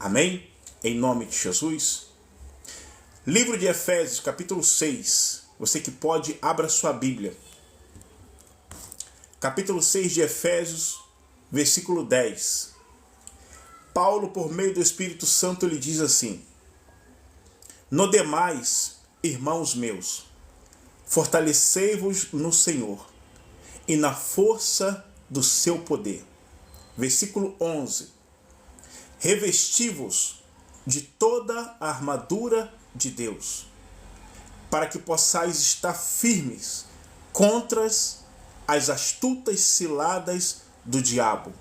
Amém? Em nome de Jesus. Livro de Efésios, capítulo 6. Você que pode, abra sua Bíblia. Capítulo 6 de Efésios, versículo 10. Paulo, por meio do Espírito Santo, lhe diz assim: No demais, irmãos meus, fortalecei-vos no Senhor e na força do seu poder. Versículo 11. Revesti-vos de toda a armadura de Deus, para que possais estar firmes contra as astutas ciladas do diabo.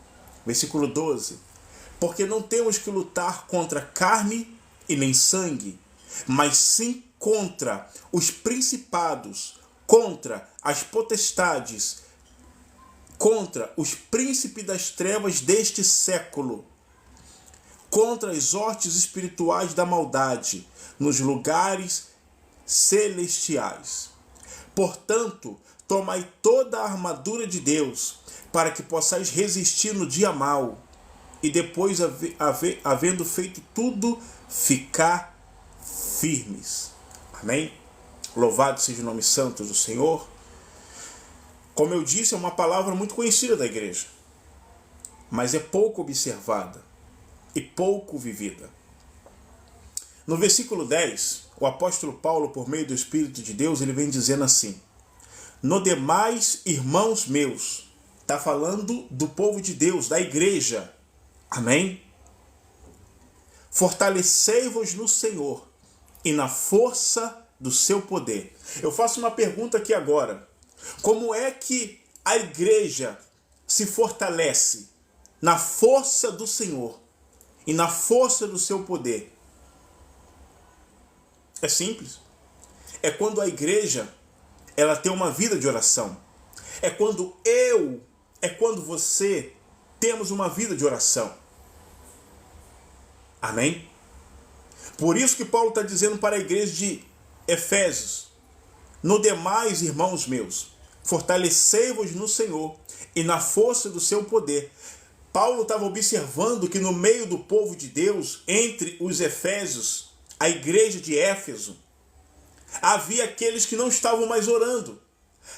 Versículo 12. Porque não temos que lutar contra carne e nem sangue, mas sim contra os principados, contra as potestades, contra os príncipes das trevas deste século, contra as hostes espirituais da maldade nos lugares celestiais. Portanto, tomai toda a armadura de Deus, para que possais resistir no dia mau, e depois, havendo feito tudo, ficar firmes. Amém? Louvado seja o nome santo do Senhor. Como eu disse, é uma palavra muito conhecida da igreja, mas é pouco observada e pouco vivida. No versículo 10, o apóstolo Paulo, por meio do Espírito de Deus, ele vem dizendo assim: No demais, irmãos meus. Está falando do povo de Deus, da igreja. Amém? Fortalecei-vos no Senhor e na força do seu poder. Eu faço uma pergunta aqui agora. Como é que a igreja se fortalece na força do Senhor e na força do seu poder? É simples. É quando a igreja ela tem uma vida de oração. É quando você temos uma vida de oração. Amém? Por isso que Paulo está dizendo para a igreja de Efésios: No demais, irmãos meus, fortalecei-vos no Senhor e na força do seu poder. Paulo estava observando que no meio do povo de Deus, entre os efésios, a igreja de Éfeso, havia aqueles que não estavam mais orando.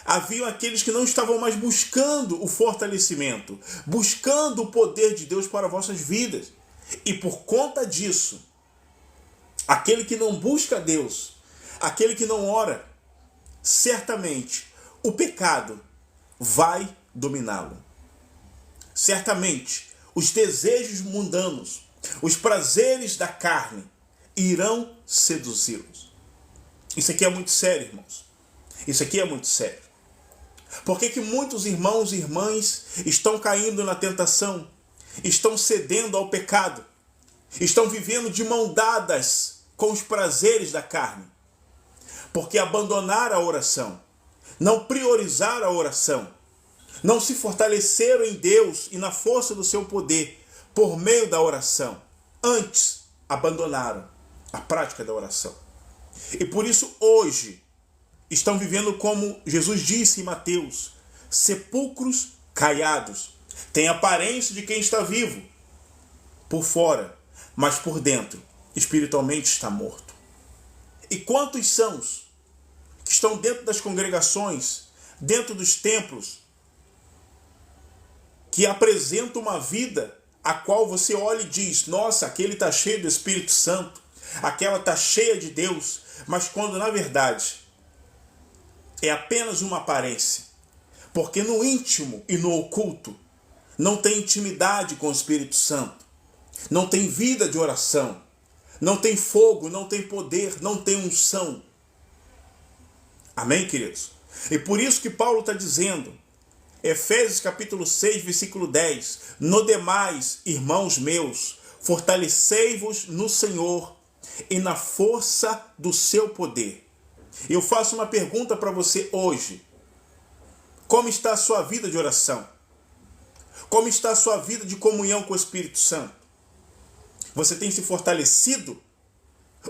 Havia aqueles que não estavam mais buscando o fortalecimento, buscando o poder de Deus para vossas vidas. E por conta disso, aquele que não busca Deus, aquele que não ora, certamente o pecado vai dominá-lo. Certamente os desejos mundanos, os prazeres da carne irão seduzi-los. Isso aqui é muito sério, irmãos. Isso aqui é muito sério. Por que muitos irmãos e irmãs estão caindo na tentação, estão cedendo ao pecado, estão vivendo de mão dadas com os prazeres da carne? Porque abandonaram a oração, não priorizaram a oração, não se fortaleceram em Deus e na força do seu poder por meio da oração. Antes, abandonaram a prática da oração. E por isso hoje estão vivendo como Jesus disse em Mateus: sepulcros caiados. Tem aparência de quem está vivo por fora, mas por dentro espiritualmente está morto. E quantos são os que estão dentro das congregações, dentro dos templos, que apresentam uma vida a qual você olha e diz: nossa, aquele está cheio do Espírito Santo, aquela está cheia de Deus, mas quando na verdade é apenas uma aparência, porque no íntimo e no oculto não tem intimidade com o Espírito Santo, não tem vida de oração, não tem fogo, não tem poder, não tem unção. Amém, queridos? E por isso que Paulo está dizendo, Efésios capítulo 6, versículo 10, No demais, irmãos meus, fortalecei-vos no Senhor e na força do seu poder. Eu faço uma pergunta para você hoje. Como está a sua vida de oração? Como está a sua vida de comunhão com o Espírito Santo? Você tem se fortalecido?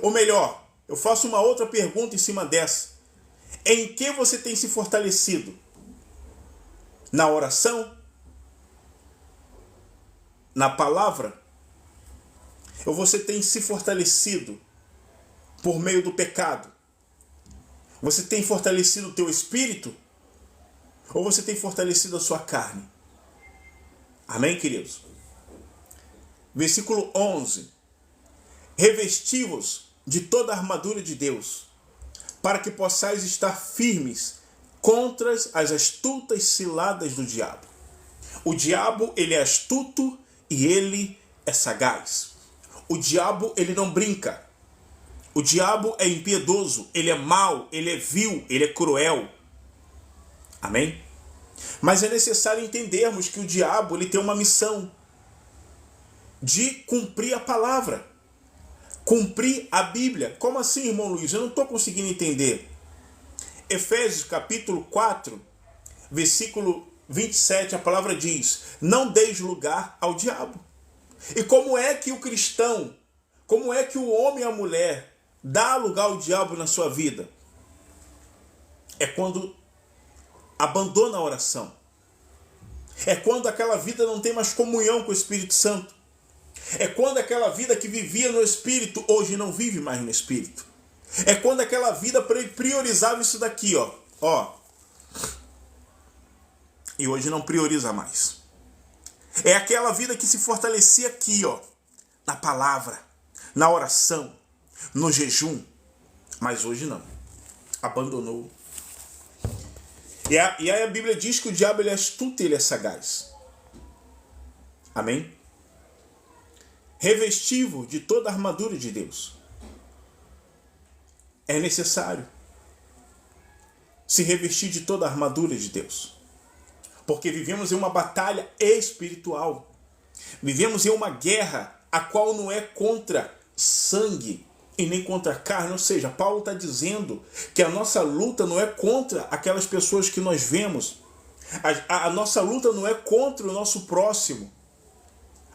Ou melhor, eu faço uma outra pergunta em cima dessa. Em que você tem se fortalecido? Na oração? Na palavra? Ou você tem se fortalecido por meio do pecado? Você tem fortalecido o teu espírito? Ou você tem fortalecido a sua carne? Amém, queridos? Versículo 11. Revesti-vos de toda a armadura de Deus, para que possais estar firmes contra as astutas ciladas do diabo. O diabo, ele é astuto e ele é sagaz. O diabo, ele não brinca. O diabo é impiedoso, ele é mau, ele é vil, ele é cruel. Amém? Mas é necessário entendermos que o diabo, ele tem uma missão de cumprir a palavra, cumprir a Bíblia. Como assim, irmão Luiz? Eu não estou conseguindo entender. Efésios capítulo 4, versículo 27, a palavra diz: não deis lugar ao diabo. E como é que o cristão, como é que o homem e a mulher dá lugar ao diabo na sua vida? É quando abandona a oração. É quando aquela vida não tem mais comunhão com o Espírito Santo. É quando aquela vida que vivia no Espírito hoje não vive mais no Espírito. É quando aquela vida priorizava isso daqui, ó. E hoje não prioriza mais. É aquela vida que se fortalecia aqui, na palavra, na oração, no jejum. Mas hoje não. Abandonou. E aí a Bíblia diz que o diabo, ele é astuto e ele é sagaz. Amém? Revesti-vos de toda a armadura de Deus. É necessário se revestir de toda a armadura de Deus. Porque vivemos em uma batalha espiritual. Vivemos em uma guerra a qual não é contra sangue e nem contra carne. Ou seja, Paulo está dizendo que a nossa luta não é contra aquelas pessoas que nós vemos. A nossa luta não é contra o nosso próximo.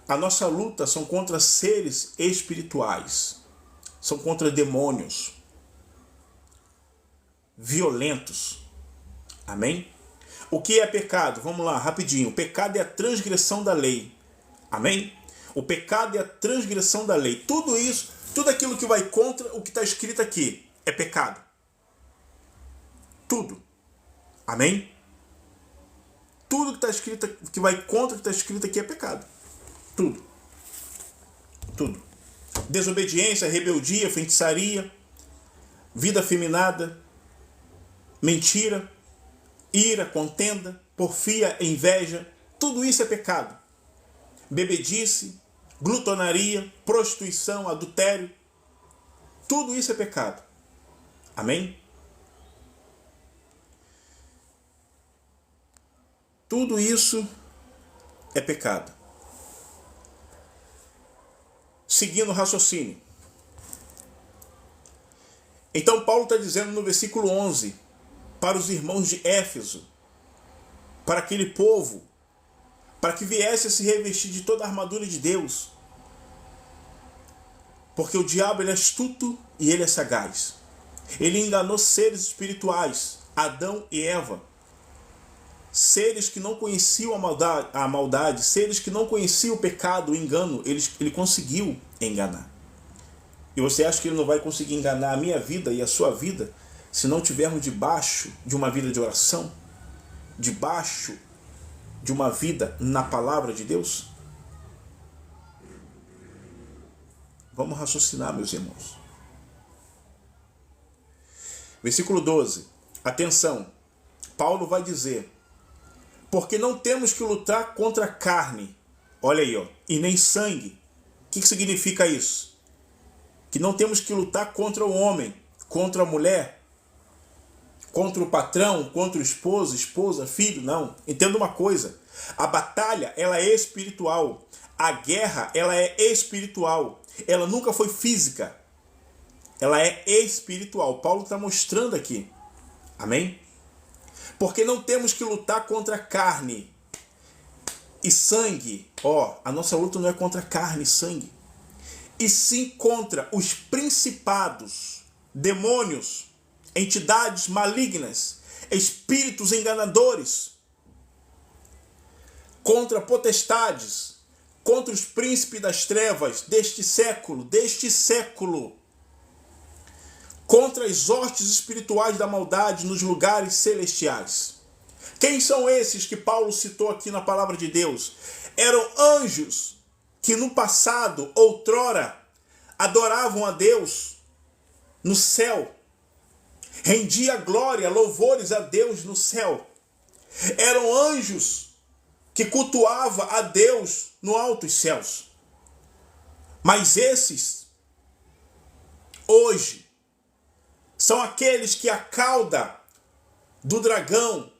A nossa luta são contra seres espirituais. São contra demônios violentos. Amém? O que é pecado? Vamos lá, rapidinho. O pecado é a transgressão da lei. Amém? O pecado é a transgressão da lei. Tudo isso, tudo aquilo que vai contra o que está escrito aqui é pecado. Tudo. Amém? Tudo que está escrito, que vai contra o que está escrito aqui é pecado. Tudo. Tudo. Desobediência, rebeldia, feitiçaria, vida afeminada, mentira, ira, contenda, porfia, inveja, tudo isso é pecado. Bebedice, glutonaria, prostituição, adultério, tudo isso é pecado. Amém? Tudo isso é pecado. Seguindo o raciocínio. Então Paulo está dizendo no versículo 11, para os irmãos de Éfeso, para aquele povo, para que viesse a se revestir de toda a armadura de Deus. Porque o diabo, ele é astuto e ele é sagaz. Ele enganou seres espirituais, Adão e Eva. Seres que não conheciam a maldade, seres que não conheciam o pecado, o engano, ele conseguiu enganar. E você acha que ele não vai conseguir enganar a minha vida e a sua vida se não tivermos debaixo de uma vida de oração? Debaixo de uma vida na palavra de Deus? Vamos raciocinar, meus irmãos. Versículo 12. Atenção. Paulo vai dizer: porque não temos que lutar contra a carne. Olha aí, e nem sangue. O que significa isso? Que não temos que lutar contra o homem, contra a mulher, contra o patrão, contra o esposo, esposa, filho, não. Entenda uma coisa, a batalha, ela é espiritual. A guerra, ela é espiritual. Ela nunca foi física. Ela é espiritual. Paulo está mostrando aqui. Amém? Porque não temos que lutar contra carne e sangue. A nossa luta não é contra carne e sangue. E sim contra os principados, demônios, entidades malignas, espíritos enganadores, contra potestades, contra os príncipes das trevas deste século, contra as hostes espirituais da maldade nos lugares celestiais. Quem são esses que Paulo citou aqui na palavra de Deus? Eram anjos que no passado, outrora, adoravam a Deus no céu. Rendia glória, louvores a Deus no céu. Eram anjos que cultuavam a Deus no altos céus. Mas esses, hoje, são aqueles que a cauda do dragão,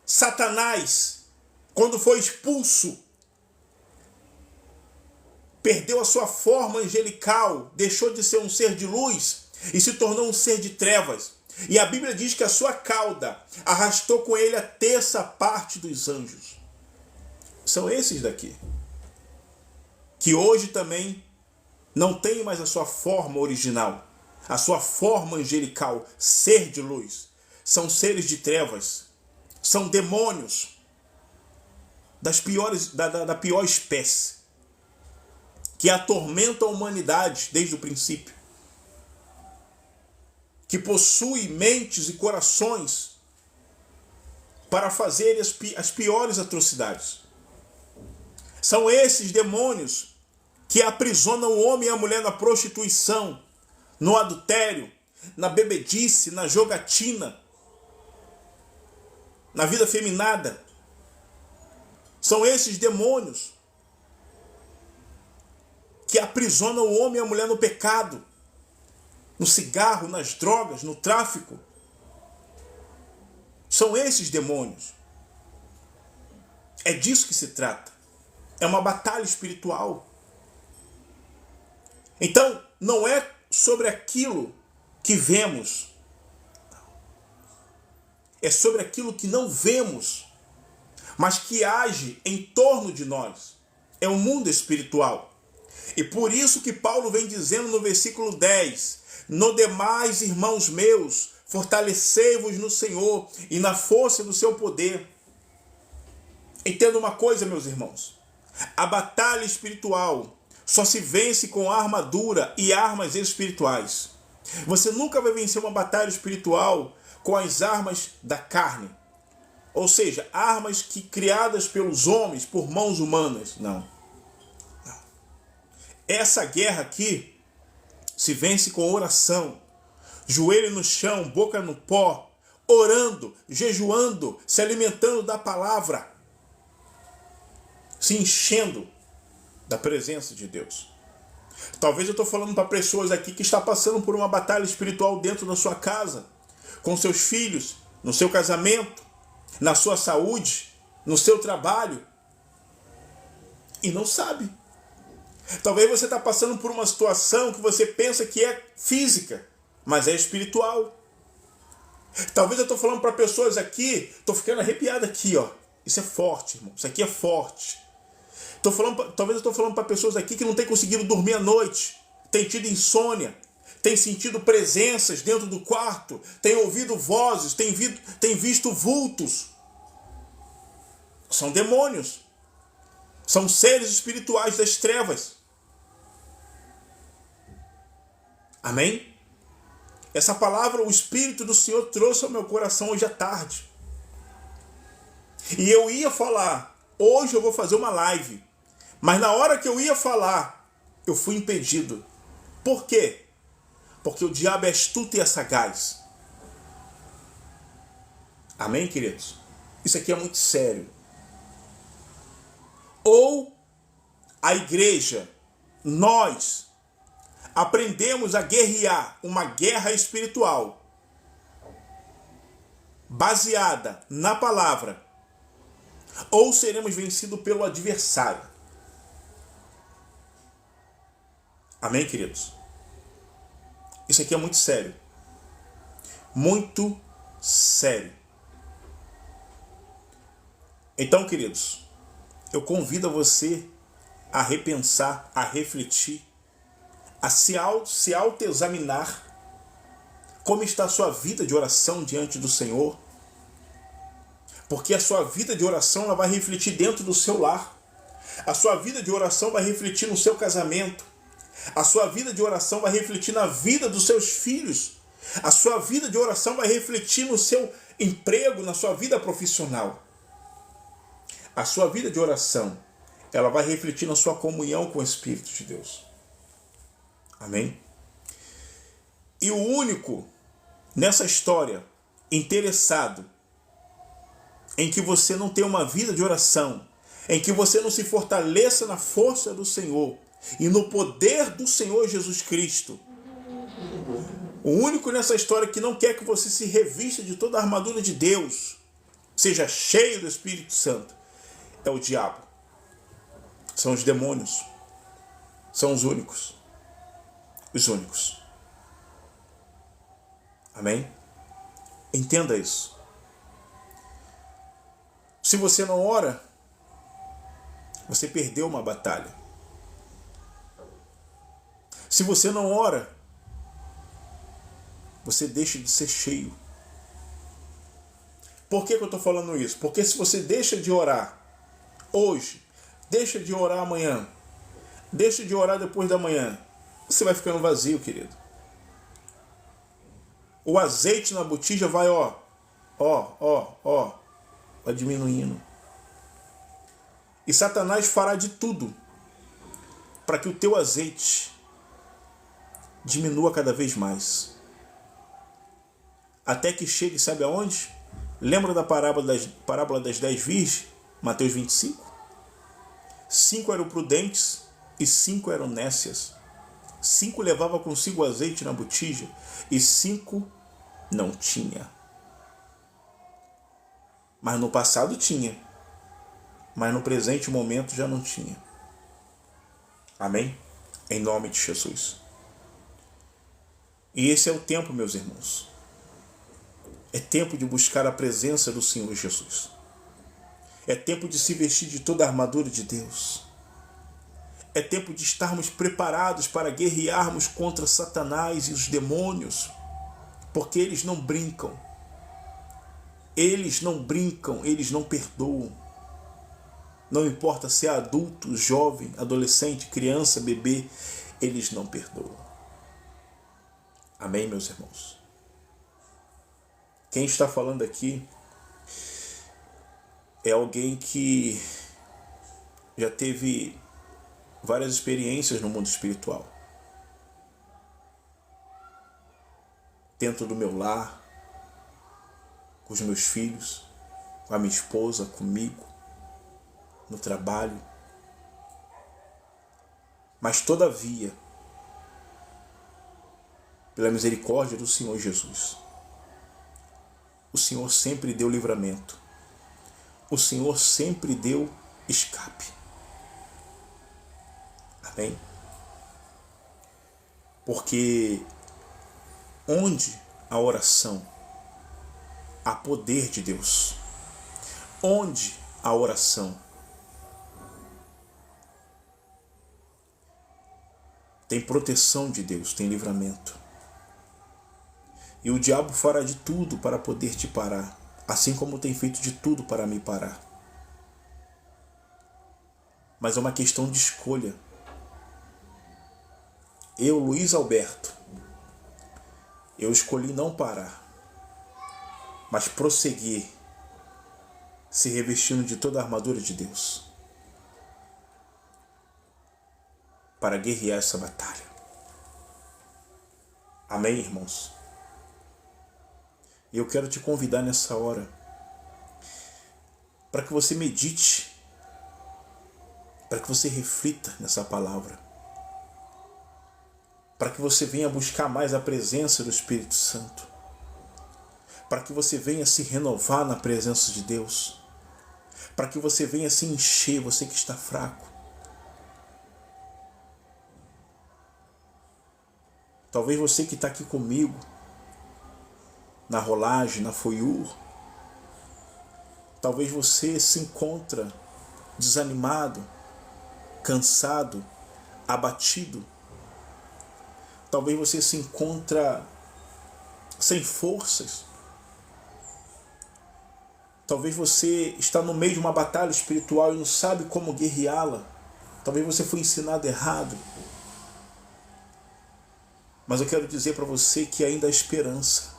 Satanás, quando foi expulso, perdeu a sua forma angelical, deixou de ser um ser de luz e se tornou um ser de trevas. E a Bíblia diz que a sua cauda arrastou com ele a terça parte dos anjos. São esses daqui, que hoje também não tem mais a sua forma original, a sua forma angelical, ser de luz. São seres de trevas, são demônios da pior espécie, que atormentam a humanidade desde o princípio, que possui mentes e corações para fazer as piores atrocidades. São esses demônios que aprisionam o homem e a mulher na prostituição, no adultério, na bebedice, na jogatina, na vida feminada. São esses demônios que aprisionam o homem e a mulher no pecado, no cigarro, nas drogas, no tráfico. São esses demônios. É disso que se trata. É uma batalha espiritual. Então, não é sobre aquilo que vemos. É sobre aquilo que não vemos, mas que age em torno de nós. É o mundo espiritual. E por isso que Paulo vem dizendo no versículo 10, no demais, irmãos meus, fortalecei-vos no Senhor e na força do seu poder. Entenda uma coisa, meus irmãos. A batalha espiritual só se vence com armadura e armas espirituais. Você nunca vai vencer uma batalha espiritual com as armas da carne. Ou seja, armas criadas pelos homens, por mãos humanas. Não. Essa guerra aqui se vence com oração, joelho no chão, boca no pó, orando, jejuando, se alimentando da palavra, se enchendo da presença de Deus. Talvez eu estou falando para pessoas aqui que estão passando por uma batalha espiritual dentro da sua casa, com seus filhos, no seu casamento, na sua saúde, no seu trabalho, e não sabe. Talvez você está passando por uma situação que você pensa que é física, mas é espiritual. Talvez eu estou falando para pessoas aqui, estou ficando arrepiado aqui, ó. Isso é forte, irmão. Isso aqui é forte. Talvez eu estou falando para pessoas aqui que não têm conseguido dormir à noite, têm tido insônia, têm sentido presenças dentro do quarto, têm ouvido vozes, têm visto vultos. São demônios. São seres espirituais das trevas. Amém? Essa palavra o Espírito do Senhor trouxe ao meu coração hoje à tarde. E eu ia falar, hoje eu vou fazer uma live. Mas na hora que eu ia falar, eu fui impedido. Por quê? Porque o diabo é astuto e é sagaz. Amém, queridos? Isso aqui é muito sério. Ou a igreja, nós, aprendemos a guerrear uma guerra espiritual baseada na palavra, ou seremos vencidos pelo adversário. Amém, queridos? Isso aqui é muito sério. Muito sério. Então, queridos, eu convido você a repensar, a refletir, a se autoexaminar como está a sua vida de oração diante do Senhor. Porque a sua vida de oração ela vai refletir dentro do seu lar. A sua vida de oração vai refletir no seu casamento. A sua vida de oração vai refletir na vida dos seus filhos. A sua vida de oração vai refletir no seu emprego, na sua vida profissional. A sua vida de oração, ela vai refletir na sua comunhão com o Espírito de Deus. Amém? E o único nessa história interessado em que você não tenha uma vida de oração, em que você não se fortaleça na força do Senhor e no poder do Senhor Jesus Cristo, o único nessa história que não quer que você se revista de toda a armadura de Deus, seja cheio do Espírito Santo, é o diabo. São os demônios. São os únicos. Os únicos. Amém? Entenda isso. Se você não ora, você perdeu uma batalha. Se você não ora, você deixa de ser cheio. Por que eu estou falando isso? Porque se você deixa de orar hoje, deixa de orar amanhã, deixa de orar depois da manhã, você vai ficando vazio, querido. O azeite na botija vai, vai diminuindo. E Satanás fará de tudo para que o teu azeite diminua cada vez mais. Até que chegue, sabe aonde? Lembra da parábola das 10 virgens? Mateus 25? 5 eram prudentes e 5 eram nécias. 5 levavam consigo azeite na botija e 5 não tinha. Mas no passado tinha. Mas no presente momento já não tinha. Amém? Em nome de Jesus. E esse é o tempo, meus irmãos. É tempo de buscar a presença do Senhor Jesus. É tempo de se vestir de toda a armadura de Deus. É tempo de estarmos preparados para guerrearmos contra Satanás e os demônios. Porque eles não brincam. Eles não brincam, eles não perdoam. Não importa se é adulto, jovem, adolescente, criança, bebê, eles não perdoam. Amém, meus irmãos? Quem está falando aqui é alguém que já teve várias experiências no mundo espiritual. Dentro do meu lar, com os meus filhos, com a minha esposa, comigo, no trabalho. Mas todavia, pela misericórdia do Senhor Jesus, o Senhor sempre deu livramento. O Senhor sempre deu escape. Amém? Porque onde a oração, há poder de Deus. Onde a oração, tem proteção de Deus, tem livramento. E o diabo fará de tudo para poder te parar, assim como tem feito de tudo para me parar. Mas é uma questão de escolha. Eu, Luiz Alberto, eu escolhi não parar, mas prosseguir, se revestindo de toda a armadura de Deus, para guerrear essa batalha. Amém, irmãos? E eu quero te convidar nessa hora para que você medite, para que você reflita nessa palavra, para que você venha buscar mais a presença do Espírito Santo, para que você venha se renovar na presença de Deus, para que você venha se encher, você que está fraco. Talvez você que está aqui comigo, na rolagem, na foiur, talvez você se encontra desanimado, cansado, abatido. Talvez você se encontra sem forças. Talvez você está no meio de uma batalha espiritual e não sabe como guerreá-la. Talvez você foi ensinado errado. Mas eu quero dizer para você que ainda há esperança.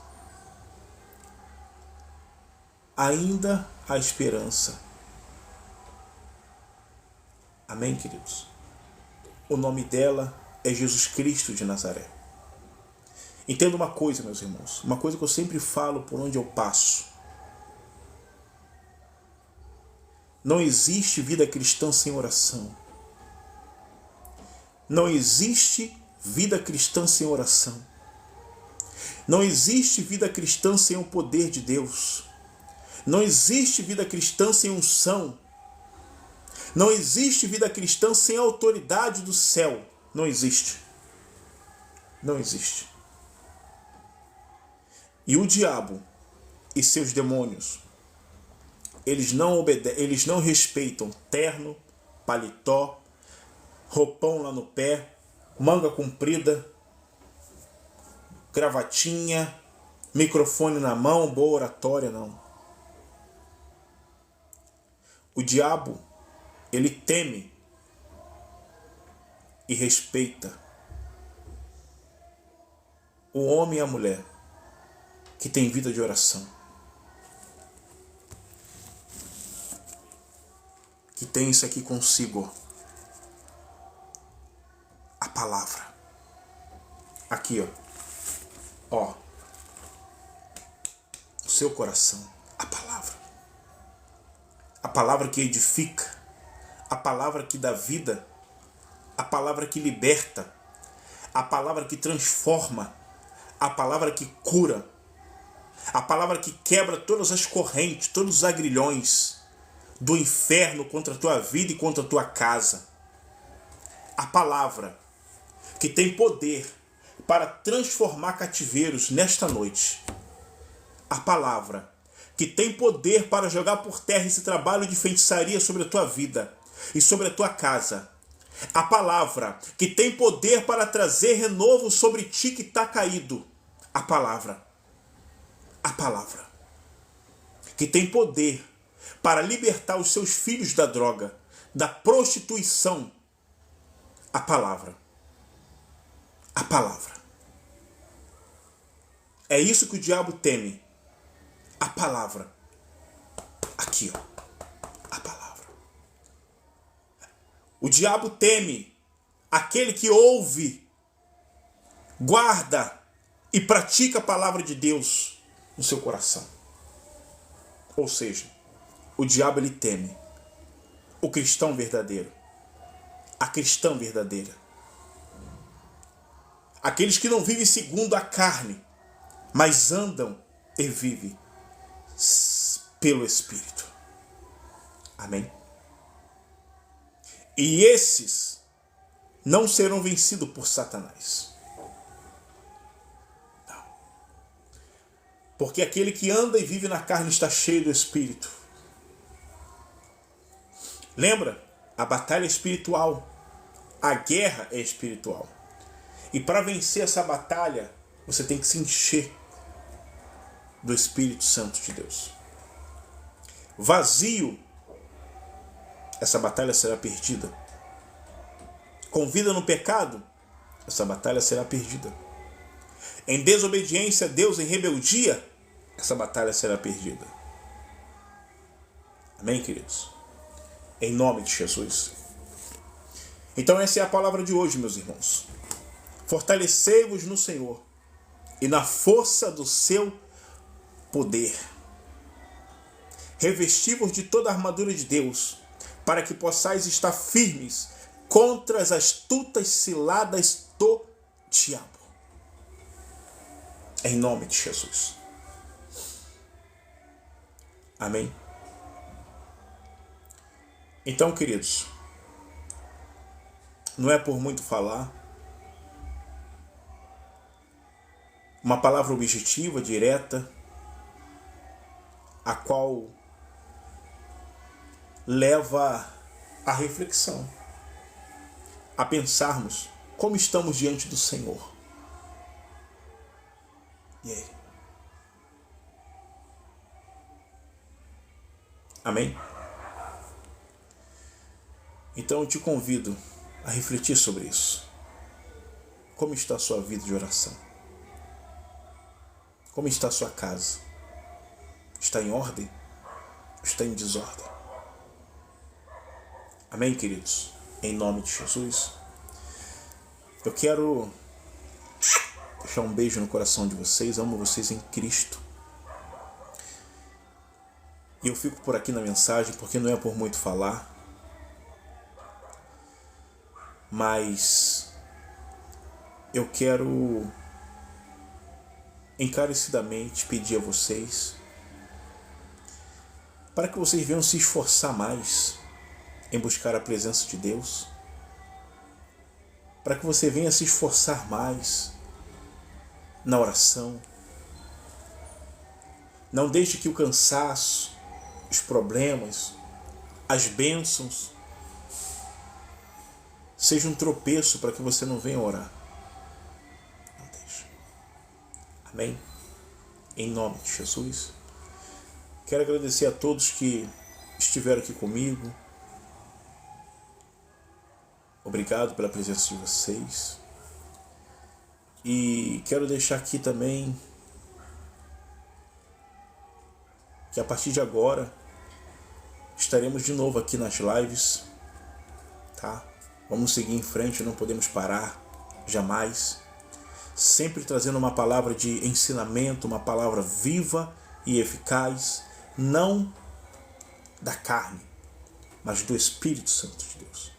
Ainda há esperança. Amém, queridos? O nome dela é Jesus Cristo de Nazaré. Entenda uma coisa, meus irmãos. Uma coisa que eu sempre falo por onde eu passo. Não existe vida cristã sem oração. Não existe vida cristã sem oração. Não existe vida cristã sem o poder de Deus. Não existe vida cristã sem unção. Não existe vida cristã sem a autoridade do céu. Não existe. Não existe. E o diabo e seus demônios, eles não respeitam terno, paletó, roupão lá no pé, manga comprida, gravatinha, microfone na mão, boa oratória, não. O diabo, ele teme e respeita o homem e a mulher que tem vida de oração, que tem isso aqui consigo, a palavra. Aqui, ó, o seu coração, a palavra que edifica, a palavra que dá vida, a palavra que liberta, a palavra que transforma, a palavra que cura, a palavra que quebra todas as correntes, todos os agrilhões do inferno contra a tua vida e contra a tua casa. A palavra que tem poder para transformar cativeiros nesta noite. A palavra que tem poder para jogar por terra esse trabalho de feitiçaria sobre a tua vida e sobre a tua casa. A palavra que tem poder para trazer renovo sobre ti que está caído. A palavra que tem poder para libertar os seus filhos da droga, da prostituição. A palavra. É isso que o diabo teme. A palavra. Aqui, ó. A palavra. O diabo teme aquele que ouve, guarda e pratica a palavra de Deus no seu coração. Ou seja, o diabo ele teme o cristão verdadeiro, a cristã verdadeira. Aqueles que não vivem segundo a carne, mas andam e vivem pelo Espírito. Amém? E esses não serão vencidos por Satanás. Não. Porque aquele que anda e vive na carne está cheio do Espírito. Lembra? A batalha é espiritual. A guerra é espiritual. E para vencer essa batalha, você tem que se encher do Espírito Santo de Deus. Vazio, essa batalha será perdida. Com vida no pecado, essa batalha será perdida. Em desobediência a Deus, em rebeldia, essa batalha será perdida. Amém, queridos? Em nome de Jesus. Então essa é a palavra de hoje, meus irmãos. Fortalecei-vos no Senhor e na força do seu poder. Revesti-vos de toda a armadura de Deus, para que possais estar firmes contra as astutas ciladas do diabo. Em nome de Jesus. Amém? Então, queridos, não é por muito falar, uma palavra objetiva, direta, a qual leva à reflexão, a pensarmos como estamos diante do Senhor. E aí? Amém? Então eu te convido a refletir sobre isso. Como está a sua vida de oração? Como está a sua casa? Está em ordem? Está em desordem? Amém, queridos? Em nome de Jesus. Eu quero deixar um beijo no coração de vocês. Amo vocês em Cristo. E eu fico por aqui na mensagem porque não é por muito falar, mas eu quero encarecidamente pedir a vocês para que vocês venham se esforçar mais em buscar a presença de Deus, para que você venha se esforçar mais na oração. Não deixe que o cansaço, os problemas, as bênçãos sejam um tropeço para que você não venha orar. Não deixe. Amém? Em nome de Jesus. Quero agradecer a todos que estiveram aqui comigo. Obrigado pela presença de vocês. E quero deixar aqui também que a partir de agora estaremos de novo aqui nas lives, tá? Vamos seguir em frente, não podemos parar jamais. Sempre trazendo uma palavra de ensinamento, uma palavra viva e eficaz, não da carne, mas do Espírito Santo de Deus.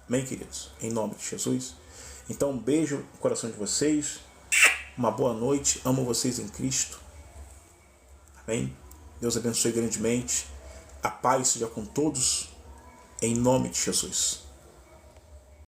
Amém, queridos? Em nome de Jesus. Então, um beijo no coração de vocês. Uma boa noite. Amo vocês em Cristo. Amém? Deus abençoe grandemente. A paz seja com todos. Em nome de Jesus.